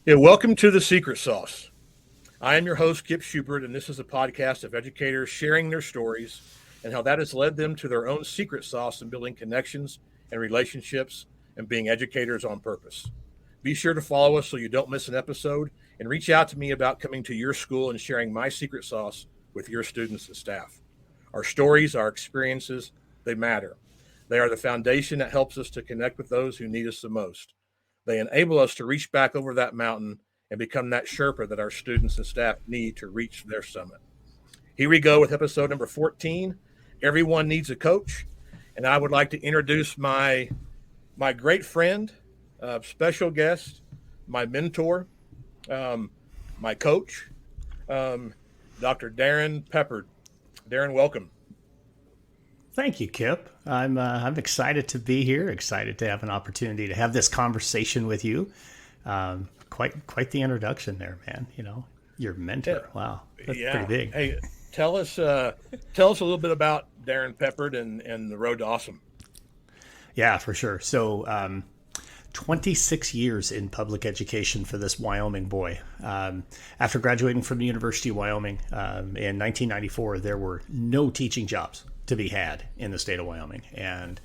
Yeah, welcome to The Secret Sauce. I am your host, Kip Schubert, and this is a podcast of educators sharing their stories and how that has led them to their own secret sauce in building connections and relationships and being educators on purpose. Be sure to follow us so you don't miss an episode and reach out to me about coming to your school and sharing my secret sauce with your students and staff. Our stories, our experiences, they matter. They are the foundation that helps us to connect with those who need us the most. They enable us to reach back over that mountain and become that Sherpa that our students and staff need to reach their summit. Here we go with episode number 14. Everyone needs a coach. And I would like to introduce my great friend, special guest, my mentor, my coach, Dr. Darrin Peppard. Darrin, welcome. Thank you, Kip. I'm excited to be here. Excited to have an opportunity to have this conversation with you. Quite the introduction there, man. You know, your mentor. Yeah. Wow, that's pretty big. Hey, tell us a little bit about Darrin Peppard and the road to awesome. Yeah, for sure. So, 26 years in public education for this Wyoming boy. After graduating from the University of Wyoming in 1994, there were no teaching jobs to be had in the state of Wyoming. And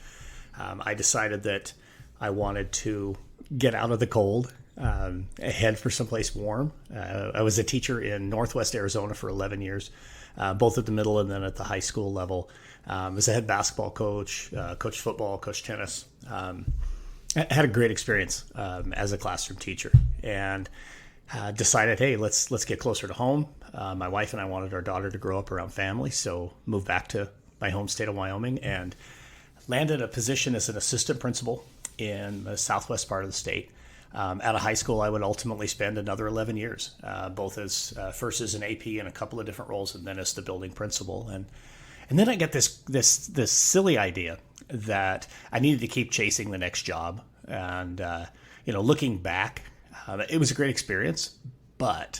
I decided that I wanted to get out of the cold, head for someplace warm. I was a teacher in Northwest Arizona for 11 years, both at the middle and then at the high school level. As a head basketball coach, coached football, coached tennis. I had a great experience as a classroom teacher, and decided, hey, let's get closer to home. My wife and I wanted our daughter to grow up around family, so moved back to my home state of Wyoming and landed a position as an assistant principal in the southwest part of the state. At a high school, I would ultimately spend another 11 years, both as first as an AP in a couple of different roles, and then as the building principal. And then I get this silly idea that I needed to keep chasing the next job. And looking back, it was a great experience, but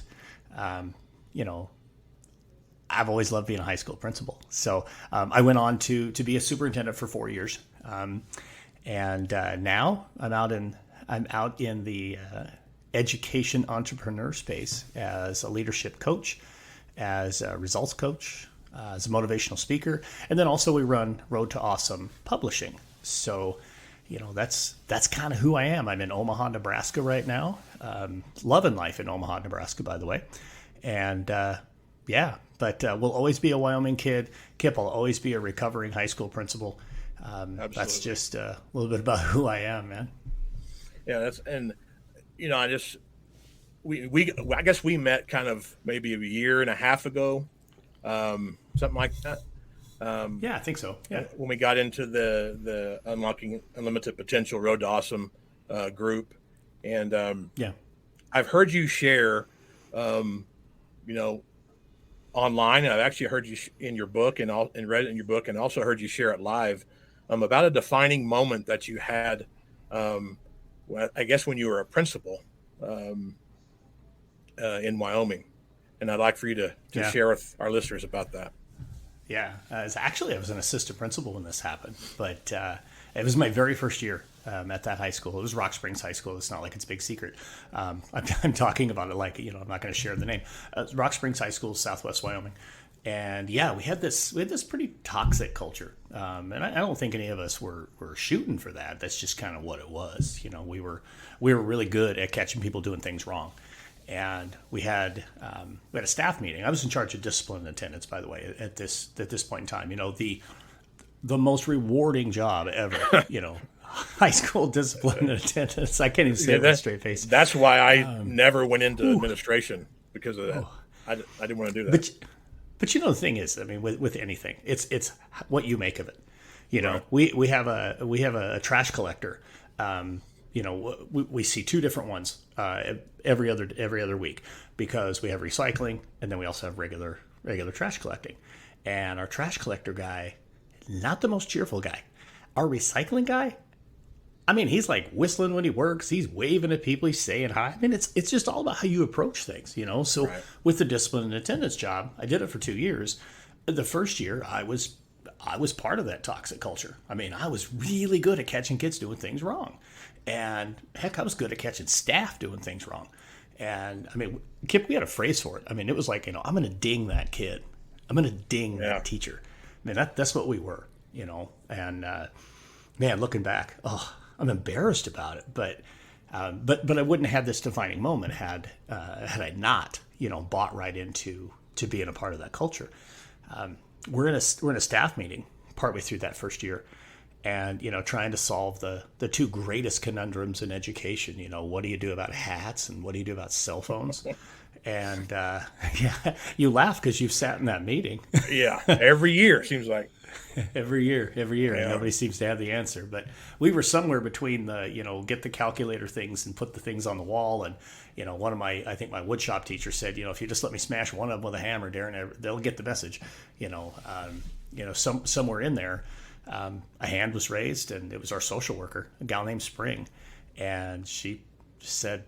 I've always loved being a high school principal. So I went on to be a superintendent for 4 years, and now I'm out in the education entrepreneur space as a leadership coach, as a results coach, as a motivational speaker, and then also we run Road to Awesome Publishing. So, that's kind of who I am. I'm in Omaha, Nebraska right now, loving life in Omaha, Nebraska, by the way, and but we'll always be a Wyoming kid. Kip, I'll always be a recovering high school principal. That's just a little bit about who I am, man. Yeah, I guess we met kind of maybe a year and a half ago, something like that. Yeah, I think so. Yeah, when we got into the Unlocking Unlimited Potential Road to Awesome group, and I've heard you share, online, and I've actually heard you in your book and read it in your book, and also heard you share it live, about a defining moment that you had. I guess when you were a principal in Wyoming, and I'd like for you to share with our listeners about that. Yeah, I was an assistant principal when this happened, but it was my very first year at that high school. It was Rock Springs High School. It's not like it's a big secret. I'm talking about it like, I'm not going to share the name. Rock Springs High School, Southwest Wyoming. And we had this pretty toxic culture. And I don't think any of us were shooting for that. That's just kind of what it was. We were really good at catching people doing things wrong. And we had a staff meeting. I was in charge of discipline and attendance, by the way, at this point in time. The most rewarding job ever. High school discipline and attendance. I can't even say it with a straight face. That's why I never went into administration, because of that. I didn't want to do that. But the thing is, I mean, with anything, it's what you make of it. Right. We have a trash collector. We see two different ones every other week, because we have recycling and then we also have regular trash collecting. And our trash collector guy, not the most cheerful guy. Our recycling guy, I mean, he's like whistling when he works. He's waving at people. He's saying hi. I mean, it's just all about how you approach things, So Right. With the discipline and attendance job, I did it for 2 years. The first year, I was part of that toxic culture. I mean, I was really good at catching kids doing things wrong. And heck, I was good at catching staff doing things wrong. And I mean, Kip, we had a phrase for it. I mean, it was like, I'm going to ding that kid. I'm going to ding that teacher. I mean, that's what we were, and man, looking back, I'm embarrassed about it, but I wouldn't have had this defining moment had I not, bought right into being a part of that culture. We're in a staff meeting partway through that first year, and trying to solve the two greatest conundrums in education. What do you do about hats, and what do you do about cell phones? And yeah, you laugh because you've sat in that meeting. Yeah, every year seems like. Every year, Yeah. Nobody seems to have the answer. But we were somewhere between the, get the calculator things and put the things on the wall. And, one of I think my woodshop teacher said, if you just let me smash one of them with a hammer, Darrin, they'll get the message. Somewhere in there, a hand was raised, and it was our social worker, a gal named Spring. And she said,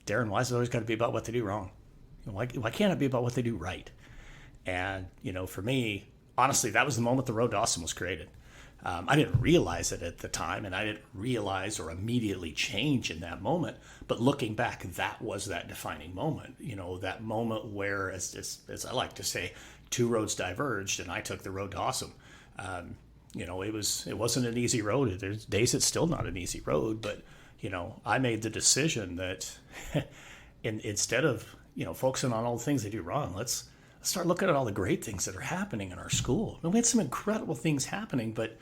Darrin, why is it always got to be about what they do wrong? Why can't it be about what they do right? And, for me, honestly, that was the moment the Road to Awesome was created. I didn't realize it at the time, and I didn't realize or immediately change in that moment. But looking back, that was that defining moment. That moment where, as I like to say, two roads diverged, and I took the Road to Awesome. It wasn't an easy road. There's days it's still not an easy road, but I made the decision that instead of focusing on all the things they do wrong, let's start looking at all the great things that are happening in our school. And we had some incredible things happening, but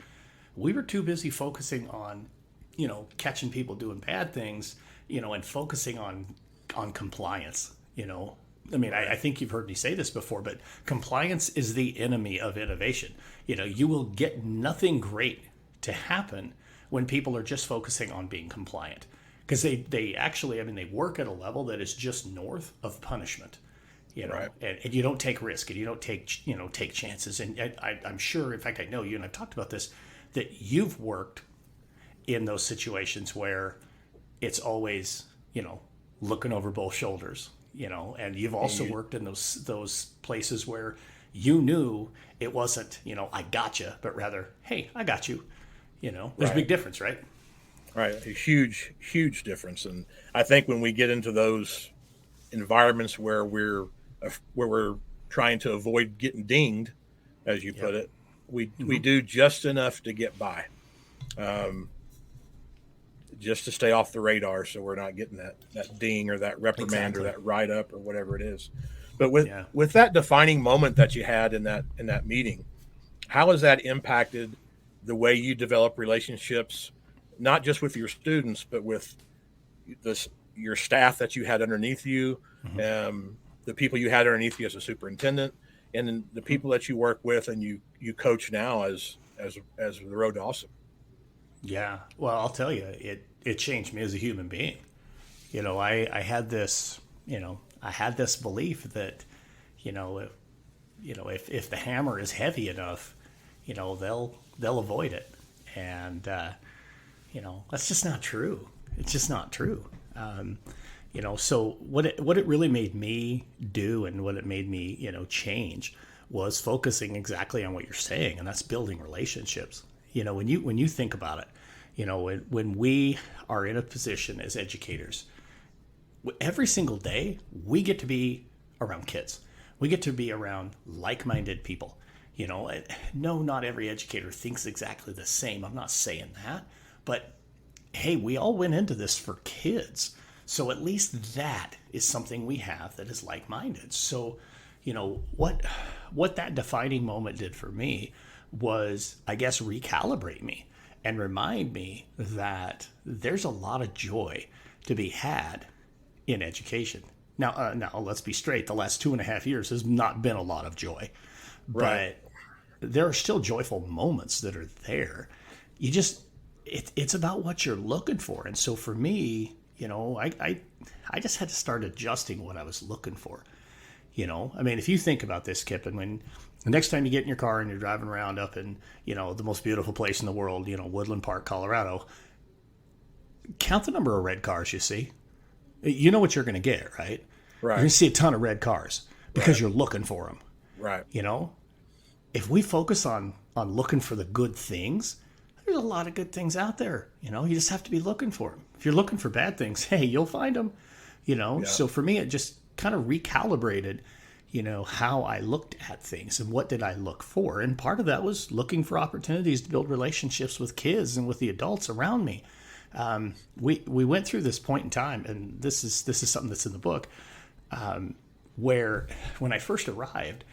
we were too busy focusing on, catching people doing bad things, and focusing on compliance. I think you've heard me say this before, but compliance is the enemy of innovation. You will get nothing great to happen when people are just focusing on being compliant, because they actually, they work at a level that is just north of punishment. Right. And you don't take risk, and you don't take chances. And I'm sure, in fact, I know you, and I've talked about this, that you've worked in those situations where it's always, looking over both shoulders, and you've also worked in those places where you knew it wasn't, I gotcha, but rather, hey, I got you. There's a big difference, right? Right. A huge, huge difference. And I think when we get into those environments where we're trying to avoid getting dinged, as you put it, we do just enough to get by, just to stay off the radar, so we're not getting that ding or that reprimand or that write up or whatever it is. But with that defining moment that you had in that meeting, how has that impacted the way you develop relationships, not just with your students, but with your staff that you had underneath you? The people you had underneath you as a superintendent, and then the people that you work with and you coach now as the Road to Awesome. Yeah. Well, I'll tell you, it changed me as a human being. I had this, belief that, if the hammer is heavy enough, they'll avoid it. And, that's just not true. It's just not true. So what it really made me do, and what it made me, change, was focusing exactly on what you're saying, and that's building relationships. When you think about it, when we are in a position as educators, every single day we get to be around kids. We get to be around like-minded people. No, not every educator thinks exactly the same. I'm not saying that, but hey, we all went into this for kids. So at least that is something we have that is like-minded. So, what that defining moment did for me was, I guess, recalibrate me and remind me that there's a lot of joy to be had in education. Now, let's be straight. The last 2.5 years has not been a lot of joy, but there are still joyful moments that are there. It's about what you're looking for. And so for me, I just had to start adjusting what I was looking for. If you think about this, Kip, and when the next time you get in your car and you're driving around up in, the most beautiful place in the world, Woodland Park, Colorado, count the number of red cars you see. You know what you're going to get, right? Right. You're going to see a ton of red cars because you're looking for them. Right. If we focus on looking for the good things, there's a lot of good things out there. You just have to be looking for them. If you're looking for bad things, hey, you'll find them. Yeah. So for me, it just kind of recalibrated, how I looked at things and what did I look for. And part of that was looking for opportunities to build relationships with kids and with the adults around me. We went through this point in time, and this is something that's in the book, where when I first arrived,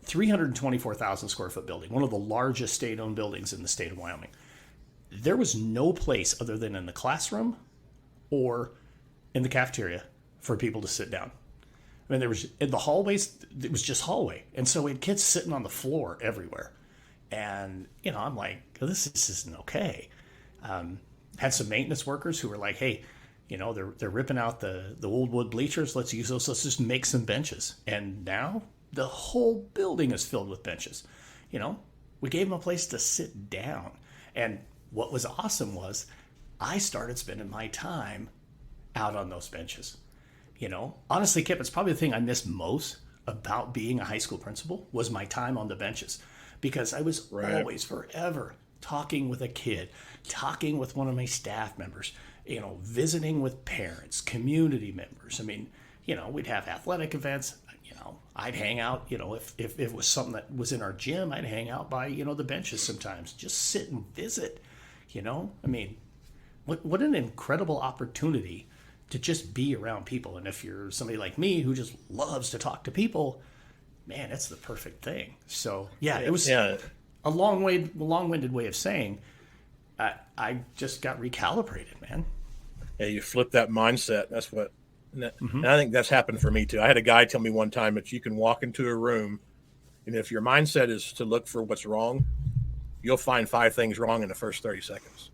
324,000 square foot building, one of the largest state-owned buildings in the state of Wyoming. There was no place other than in the classroom or in the cafeteria for people to sit down. I mean, there was in the hallways, it was just hallway. And so we had kids sitting on the floor everywhere. And, I'm like, this isn't okay. Had some maintenance workers who were like, hey, they're ripping out the old wood bleachers. Let's use those. Let's just make some benches. And now the whole building is filled with benches. We gave them a place to sit down. And what was awesome was I started spending my time out on those benches. Honestly, Kip, it's probably the thing I miss most about being a high school principal was my time on the benches, because I was always forever talking with a kid, talking with one of my staff members, visiting with parents, community members. I mean, we'd have athletic events. I'd hang out, if it was something that was in our gym, I'd hang out by, the benches sometimes, just sit and visit, I mean, what an incredible opportunity to just be around people. And if you're somebody like me who just loves to talk to people, man, it's the perfect thing. So yeah, it was a long-winded way of saying I just got recalibrated, man. Yeah, you flip that mindset. That's what, and I think that's happened for me too. I had a guy tell me one time that you can walk into a room, and if your mindset is to look for what's wrong, you'll find 5 things wrong in the first 30 seconds.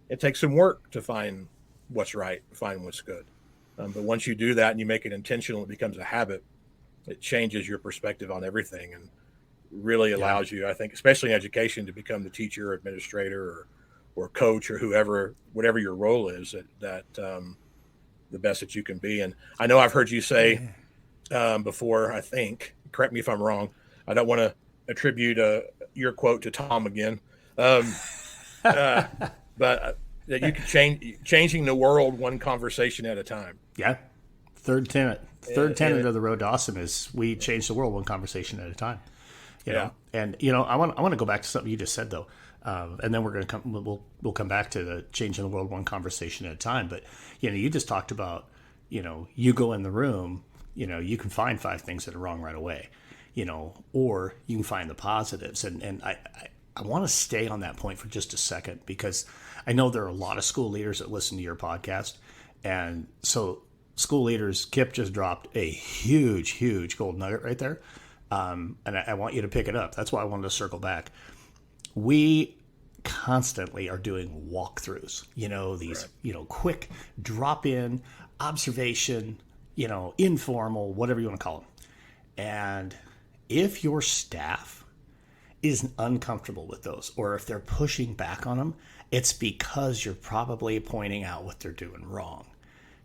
It takes some work to find what's right, find what's good. But once you do that and you make it intentional, it becomes a habit. It changes your perspective on everything and really allows you, I think, especially in education, to become the teacher or administrator or coach or whatever your role is, that the best that you can be. And I know I've heard you say before, I think, correct me if I'm wrong, I don't want to attribute your quote to Tom again, but that you can changing the world one conversation at a time. Yeah. Third tenet of the Road to Awesome is we change the world one conversation at a time. You know? And I want to go back to something you just said though. And then we'll come back to the changing the world one conversation at a time. But you just talked about, you go in the room, you can find 5 things that are wrong right away, or you can find the positives. And I want to stay on that point for just a second, because I know there are a lot of school leaders that listen to your podcast. And so school leaders, Kip just dropped a huge gold nugget right there. And I want you to pick it up. That's why I wanted to circle back. We constantly are doing walkthroughs, these, quick drop in observation, informal, whatever you want to call them. And if your staff is uncomfortable with those, or if they're pushing back on them, it's because you're probably pointing out what they're doing wrong.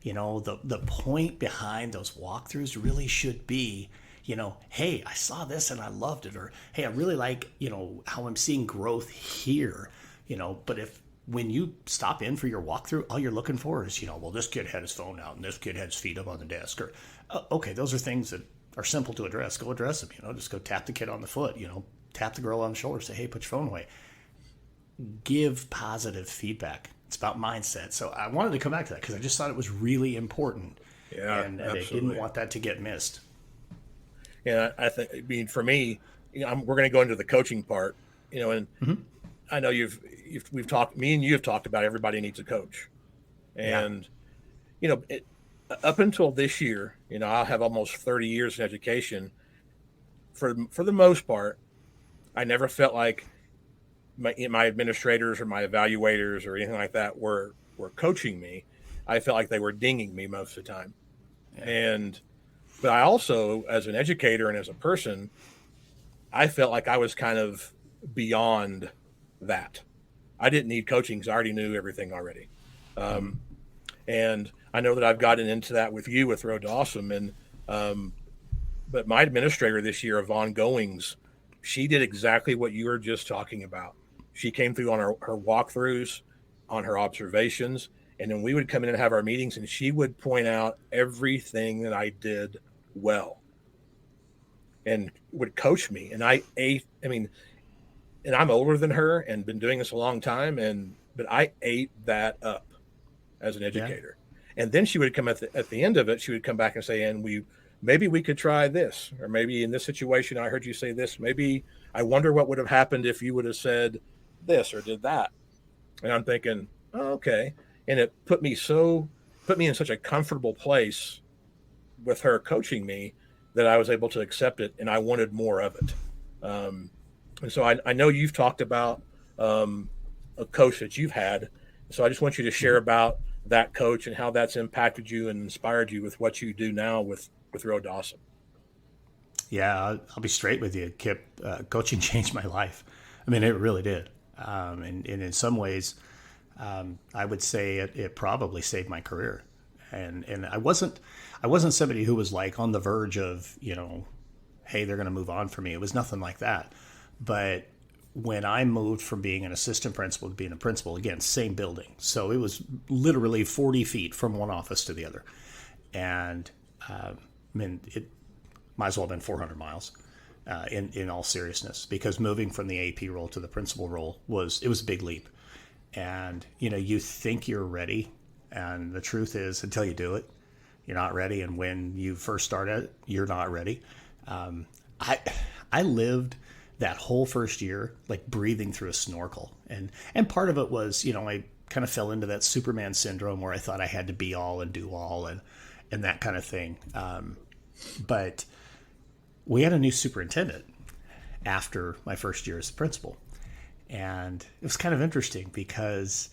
The point behind those walkthroughs really should be, hey, I saw this and I loved it, or hey, I really like, how I'm seeing growth here, but when you stop in for your walkthrough, all you're looking for is, well, this kid had his phone out and this kid had his feet up on the desk, or, okay, those are things that are simple to address. Go address them, just go tap the kid on the foot, tap the girl on the shoulder, say, hey, put your phone away. Give positive feedback. It's about mindset. So I wanted to come back to that because I just thought it was really important. Yeah, and I didn't want that to get missed. Yeah, for me, we're going to go into the coaching part, and I know we've talked, me and you have talked about everybody needs a coach. And, up until this year, I'll have almost 30 years in education. For the most part, I never felt like my administrators or my evaluators or anything like that were coaching me. I felt like they were dinging me most of the time. But I also, as an educator and as a person, I felt like I was kind of beyond that. I didn't need coaching because I already knew everything already. And I know that I've gotten into that with you with Road to Awesome. But my administrator this year, Yvonne Goings, she did exactly what you were just talking about. She came through on her walkthroughs, on her observations, And then we would come in and have our meetings, and she would point out everything that I did well and would coach me. And and I'm older than her and been doing this a long time. But I ate that up as an Yeah. educator. And then she would come at the end of it, she would come back and say, and maybe we could try this, or maybe in this situation, I heard you say this, maybe I wonder what would have happened if you would have said this or did that. And I'm thinking, oh, okay. And it put me in such a comfortable place with her coaching me that I was able to accept it, and I wanted more of it. And so I know you've talked about a coach that you've had. So I just want you to share about that coach and how that's impacted you and inspired you with what you do now with Road to Awesome. Yeah, I'll be straight with you, Kip. Coaching changed my life. I mean, it really did. And in some ways, I would say it probably saved my career. And I wasn't somebody who was like on the verge of, hey, they're going to move on for me. It was nothing like that. But when I moved from being an assistant principal to being a principal, again, same building. So it was literally 40 feet from one office to the other. And it might as well have been 400 miles in all seriousness, because moving from the AP role to the principal role was a big leap. And, you think you're ready. And the truth is, until you do it, you're not ready. And when you first start it, you're not ready. I lived that whole first year like breathing through a snorkel. And part of it was, I kind of fell into that Superman syndrome where I thought I had to be all and do all and that kind of thing. But we had a new superintendent after my first year as a principal. And it was kind of interesting because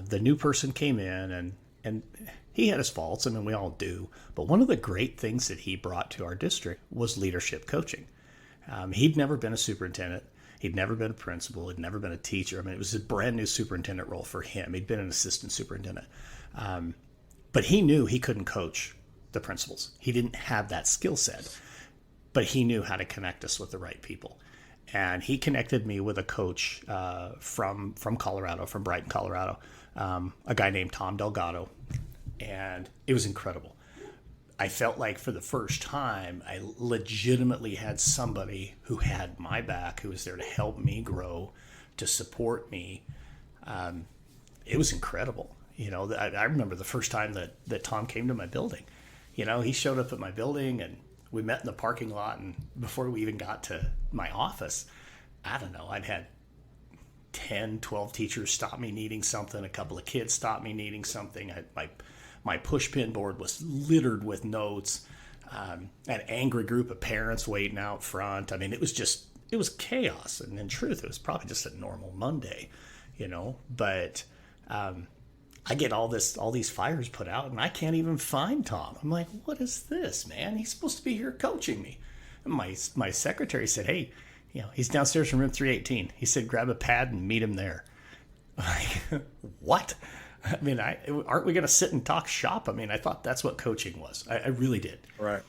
the new person came in and he had his faults. I mean, we all do. But one of the great things that he brought to our district was leadership coaching. He'd never been a superintendent. He'd never been a principal. He'd never been a teacher. I mean, it was a brand new superintendent role for him. He'd been an assistant superintendent. But he knew he couldn't coach the principals. He didn't have that skill set. But he knew how to connect us with the right people. And he connected me with a coach from Colorado, from Brighton, Colorado, a guy named Tom Delgado. And it was incredible. I felt like for the first time, I legitimately had somebody who had my back, who was there to help me grow, to support me. It was incredible. I remember the first time that Tom came to my building. He showed up at my building and we met in the parking lot. And before we even got to my office, I don't know, I'd had 10, 12 teachers stop me needing something. A couple of kids stopped me needing something. My push pin board was littered with notes. An angry group of parents waiting out front. I mean, it was chaos. And in truth, it was probably just a normal Monday, But I get all these fires put out, and I can't even find Tom. I'm like, what is this, man? He's supposed to be here coaching me. And my secretary said, hey, he's downstairs from room 318. He said, grab a pad and meet him there. Like, what? I mean, aren't we going to sit and talk shop? I mean, I thought that's what coaching was. I really did. Right.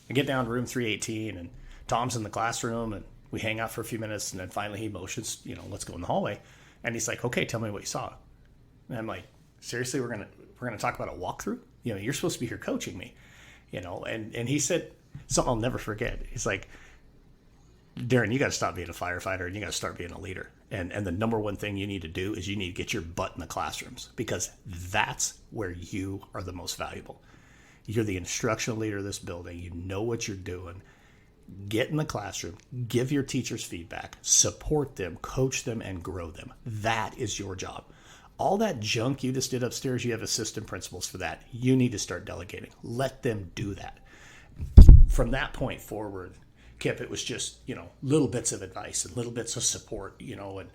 I get down to room 318, and Tom's in the classroom, and we hang out for a few minutes, and then finally he motions, let's go in the hallway. And he's like, okay, tell me what you saw. And I'm like, seriously, we're gonna talk about a walkthrough? You're supposed to be here coaching me, And he said something I'll never forget. He's like, Darrin, you got to stop being a firefighter and you got to start being a leader. And the number one thing you need to do is you need to get your butt in the classrooms, because that's where you are the most valuable. You're the instructional leader of this building. You know what you're doing. Get in the classroom, give your teachers feedback, support them, coach them, and grow them. That is your job. All that junk you just did upstairs, you have assistant principals for that. You need to start delegating. Let them do that. From that point forward, Kip, it was just, little bits of advice and little bits of support, and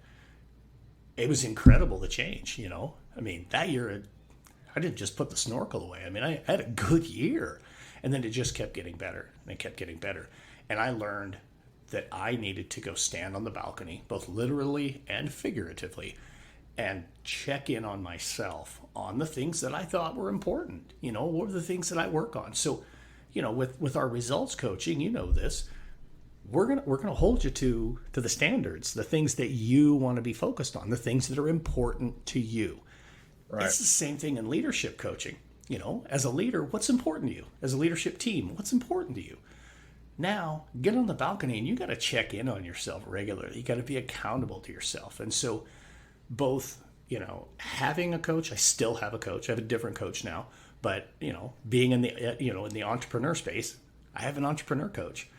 it was incredible the change, I mean, that year, I didn't just put the snorkel away. I mean, I had a good year, and then it just kept getting better and it kept getting better. And I learned that I needed to go stand on the balcony, both literally and figuratively, and check in on myself on the things that I thought were important. What were the things that I work on? So, with our results coaching, this, we're gonna hold you to the standards, the things that you want to be focused on, the things that are important to you. Right. It's the same thing in leadership coaching. As a leader, what's important to you? As a leadership team, what's important to you? Now, get on the balcony and you got to check in on yourself regularly. You got to be accountable to yourself. And so both, having a coach, I still have a coach. I have a different coach now, but, being in the entrepreneur space, I have an entrepreneur coach,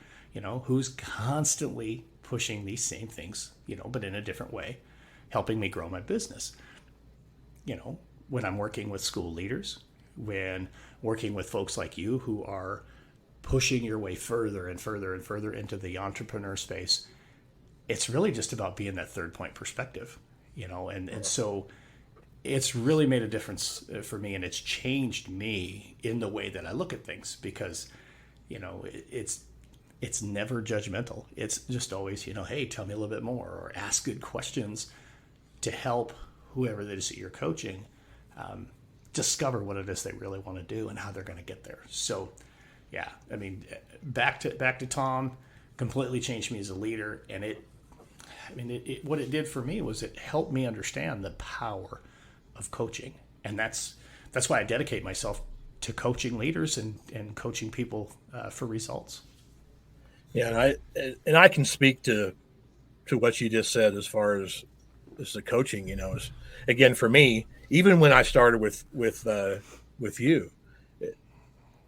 who's constantly pushing these same things, but in a different way, helping me grow my business. When I'm working with school leaders, when working with folks like you who are pushing your way further and further and further into the entrepreneur space, it's really just about being that third point perspective, and so it's really made a difference for me, and it's changed me in the way that I look at things, because, it's never judgmental. It's just always, hey, tell me a little bit more, or ask good questions to help whoever it is that you're coaching discover what it is they really want to do and how they're going to get there. So, yeah, I mean, back to Tom, completely changed me as a leader, and what it did for me was it helped me understand the power of coaching, and that's why I dedicate myself to coaching leaders and coaching people for results. Yeah, and I can speak to what you just said as far as the coaching. Is, again, for me, even when I started with you,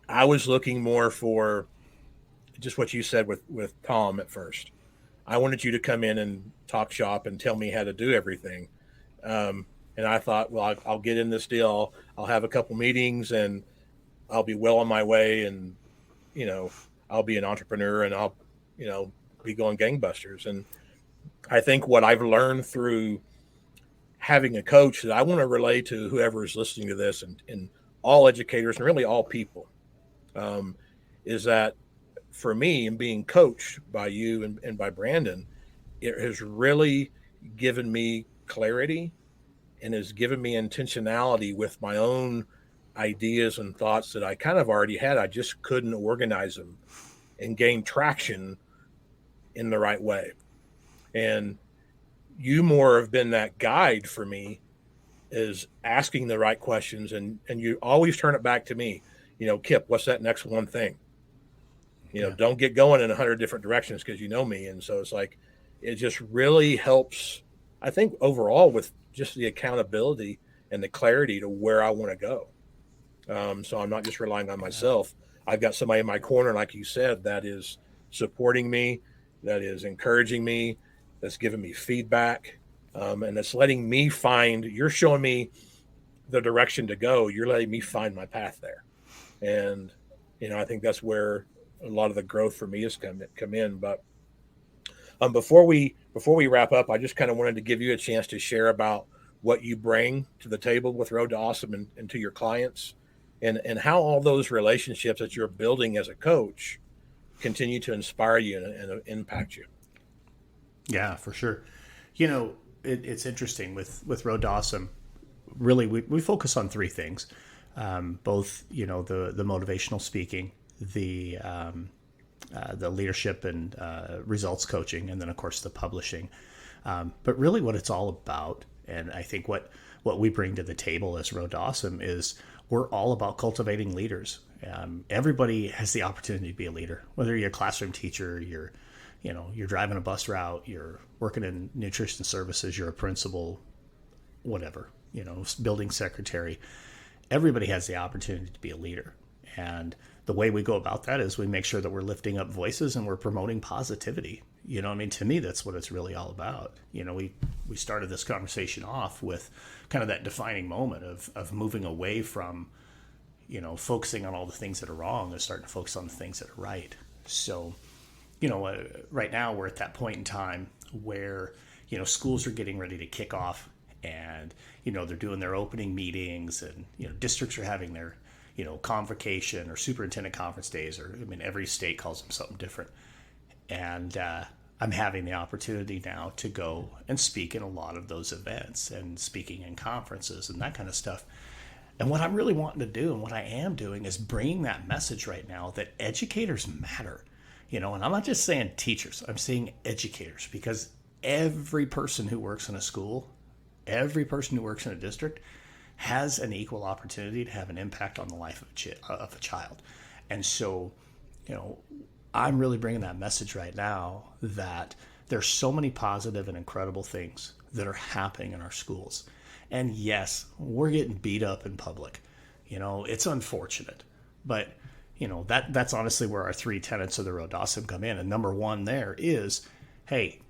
I was looking more for just what you said with Tom at first. I wanted you to come in and talk shop and tell me how to do everything. And I thought, well, I'll get in this deal. I'll have a couple meetings and I'll be well on my way. And, I'll be an entrepreneur and I'll, be going gangbusters. And I think what I've learned through having a coach that I want to relay to whoever is listening to this and all educators and really all people, is that for me, and being coached by you and by Brandon, it has really given me clarity and has given me intentionality with my own ideas and thoughts that I kind of already had. I just couldn't organize them and gain traction in the right way. And you more have been that guide for me, is asking the right questions. And you always turn it back to me, Kip, what's that next one thing? Don't get going in 100 different directions, because you know me. And so it's like, it just really helps, I think, overall with just the accountability and the clarity to where I want to go. So I'm not just relying on myself. I've got somebody in my corner, like you said, that is supporting me, that is encouraging me, that's giving me feedback, and that's letting me you're showing me the direction to go. You're letting me find my path there. And, I think that's where a lot of the growth for me has come in. But before we wrap up, I just kind of wanted to give you a chance to share about what you bring to the table with Road to Awesome and to your clients, and how all those relationships that you're building as a coach continue to inspire you and impact you. Yeah, for sure. It's interesting with Road to Awesome. Really, we focus on three things, both, the motivational speaking, the leadership and results coaching, and then, of course, the publishing. But really what it's all about, and I think what we bring to the table as Road to Awesome, is we're all about cultivating leaders. Everybody has the opportunity to be a leader, whether you're a classroom teacher, you're driving a bus route, you're working in nutrition services, you're a principal, whatever, building secretary. Everybody has the opportunity to be a leader. And the way we go about that is we make sure that we're lifting up voices and we're promoting positivity. To me, that's what it's really all about. We started this conversation off with kind of that defining moment of moving away from, focusing on all the things that are wrong and starting to focus on the things that are right. So, right now we're at that point in time where, schools are getting ready to kick off, and, they're doing their opening meetings, and, districts are having their, convocation or superintendent conference days, or, every state calls them something different. And I'm having the opportunity now to go and speak in a lot of those events and speaking in conferences and that kind of stuff. And what I'm really wanting to do, and what I am doing, is bringing that message right now that educators matter. And I'm not just saying teachers, I'm saying educators, because every person who works in a school, every person who works in a district has an equal opportunity to have an impact on the life of a child. And so, you know, I'm really bringing that message right now that there's so many positive and incredible things that are happening in our schools. And yes, we're getting beat up in public. You know, it's unfortunate, but you know, that's honestly where our 3 tenets of the road to awesome come in. And number one there is, hey,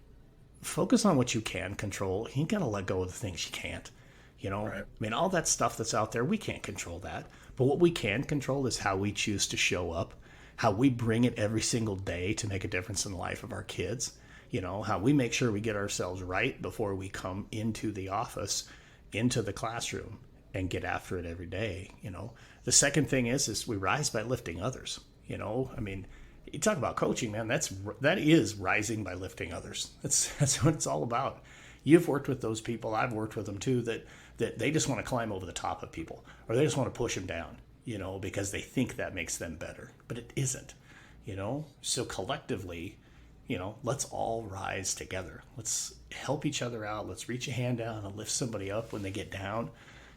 focus on what you can control. You got to let go of the things you can't. You know, right. I mean, all that stuff that's out there, we can't control that. But what we can control is how we choose to show up, how we bring it every single day to make a difference in the life of our kids. You know, how we make sure we get ourselves right before we come into the office, into the classroom, and get after it every day. You know, the second thing is we rise by lifting others. You know, I mean, you talk about coaching, man, that is rising by lifting others. That's what it's all about. You've worked with those people. I've worked with them too, that they just want to climb over the top of people, or they just want to push them down, you know, because they think that makes them better, but it isn't, you know? So collectively, you know, let's all rise together. Let's help each other out. Let's reach a hand down and lift somebody up when they get down,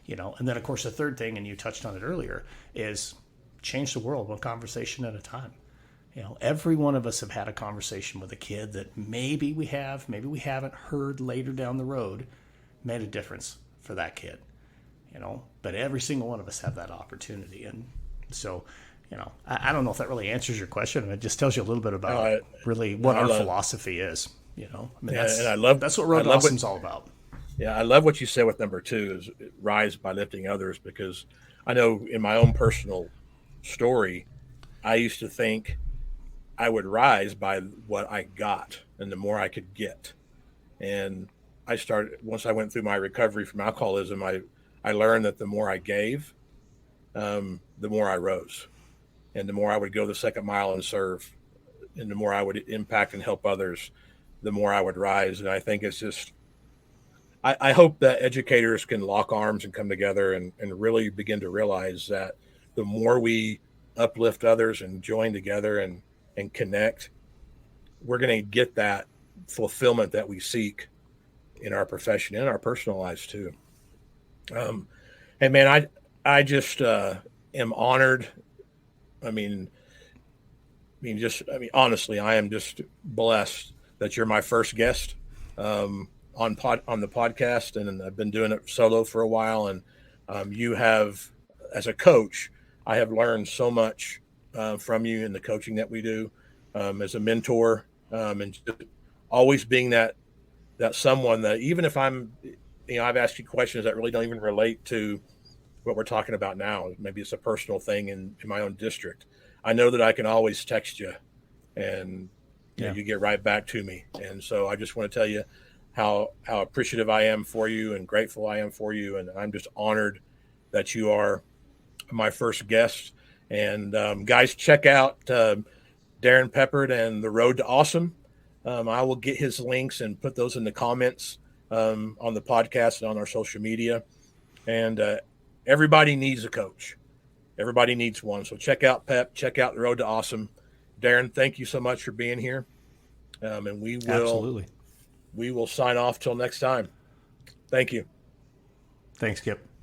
you know? And then of course the third thing, and you touched on it earlier, is change the world one conversation at a time. You know, every one of us have had a conversation with a kid that maybe we haven't heard later down the road made a difference for that kid, you know, but every single one of us have that opportunity. And so, you know, I don't know if that really answers your question. It just tells you a little bit about really what our philosophy is, you know. I mean, that's what Road to Awesome's all about. Yeah, I love what you said with number 2 is rise by lifting others, because I know in my own personal story, I used to think I would rise by what I got and the more I could get. And once I went through my recovery from alcoholism, I learned that the more I gave, the more I rose, and the more I would go the second mile and serve, and the more I would impact and help others, the more I would rise. And I think it's just, I hope that educators can lock arms and come together and really begin to realize that the more we uplift others and join together and connect, we're going to get that fulfillment that we seek in our profession and our personal lives too. And man, I just am honored. I mean, honestly, I am just blessed that you're my first guest on the podcast, and I've been doing it solo for a while. And you have, as a coach, I have learned so much from you in the coaching that we do, as a mentor, and just always being that someone that, even if I'm, you know, I've asked you questions that really don't even relate to what we're talking about now. Maybe it's a personal thing in my own district. I know that I can always text you, and you know, you get right back to me. And so I just want to tell you how appreciative I am for you and grateful I am for you. And I'm just honored that you are my first guest. And guys, check out Darrin Peppard and The Road to Awesome. I will get his links and put those in the comments on the podcast and on our social media. And everybody needs a coach. Everybody needs one. So check out Pep, check out The Road to Awesome. Darrin, thank you so much for being here. And we will sign off till next time. Thank you. Thanks, Kip.